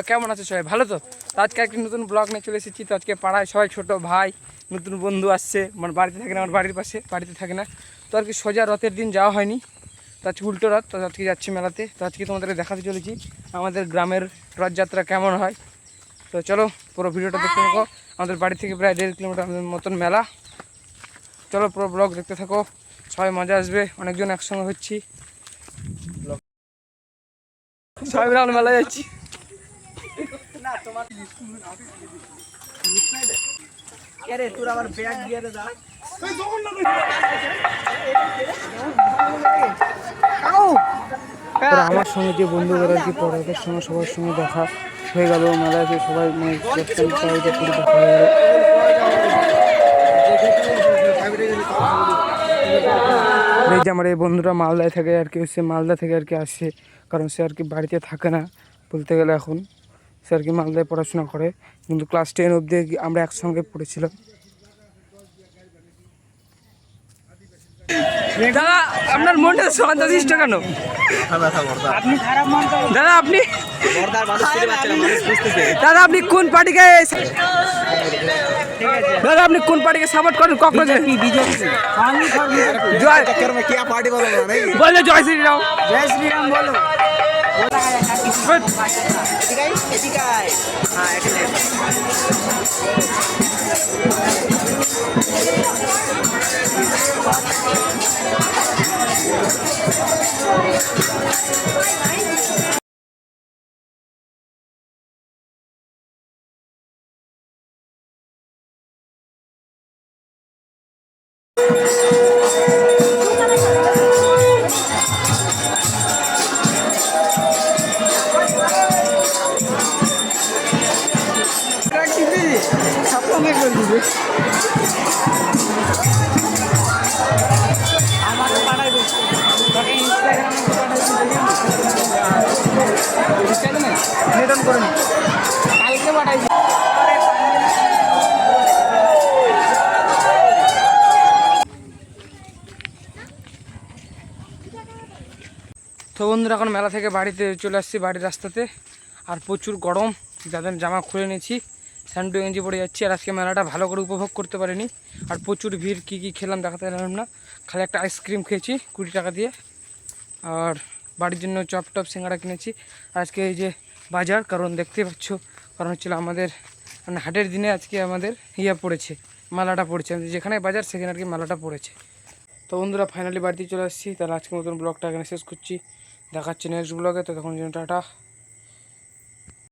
কেমন আছে সবাই? ভালো তো? আজকে একটি নতুন ব্লগ নিয়ে চলে এসেছি। তো আজকে পাড়ায় সবাই ছোটো ভাই নতুন বন্ধু আসছে, মানে বাড়িতে থাকে না, আমার বাড়ির পাশে বাড়িতে থাকে না। তো আর কি সোজা রথের দিন যাওয়া হয়নি, তো আজকে উল্টো রথ, তো আজকে যাচ্ছি মেলাতে। তো আজকে তোমাদেরকে দেখাতে চলেছি আমাদের গ্রামের রথযাত্রা কেমন হয়। তো চলো পুরো ভিডিওটা দেখতে থাকো। আমাদের বাড়ি থেকে প্রায় 1.5 কিলোমিটার মতন মেলা। চলো পুরো ব্লগ দেখতে থাকো, সবাই মজা আসবে, অনেকজন একসঙ্গে হচ্ছি, সবাই মিলে মেলায় যাচ্ছি। আমার সঙ্গে যে বন্ধুরা আর কি পড়ার সঙ্গে সবার সঙ্গে দেখা হয়ে গেল, মেলায় সবাই দেখা হয়ে গেল। এই যে আমার এই বন্ধুরা মালদায় থাকে আর কি, সে মালদা থেকে আর কি আসছে, কারণ সে আর কি বাড়িতে থাকে না বলতে গেলে এখন। সে আর কি মালদায় পড়াশোনা করে, কিন্তু ক্লাস 10 অবধি আমরা একসঙ্গে পড়েছিলাম। দাদা আপনার মনটা শান্তশিষ্ট কেন? দাদা আপনি দাদা আপনি কোন পার্টিকে দাদা আপনি কোন পার্টিকে সাপোর্ট করেন? কক্রোচে জয় বলো, জয় শ্রীরাম। জয় শ্রীরাম বলো। তো বন্ধুরা এখন মেলা থেকে বাড়িতে চলে আসছি, বাড়ির রাস্তাতে, আর প্রচুর গরম, যাদের জামা খুলে নিয়েছি, স্যান্ডো গেঞ্জি পরে যাচ্ছি। আর আজকে মেলাটা ভালো করে উপভোগ করতে পারিনি, আর প্রচুর ভিড়, কী কী খেলাম দেখাতে পারলাম না, খালি একটা আইসক্রিম খেয়েছি 20 টাকা দিয়ে, আর বাড়ির জন্য চপ টপ সিঙ্গাড়া কিনেছি। আজকে এই যে বাজার, কারণ দেখতে পাচ্ছ, কারণ হচ্ছিল আমাদের মানে হাটের দিনে আজকে আমাদের পড়েছে, মেলাটা পড়েছে, যেখানে বাজার সেখানে আর কি মেলাটা পড়েছে। তো বন্ধুরা ফাইনালি বাড়িতে চলে আসছি, তাহলে আজকের মতন ব্লগটা এখানে শেষ করছি, দেখাচ্ছি নেক্সট ব্লগে। তো তখন জন্য টাটা।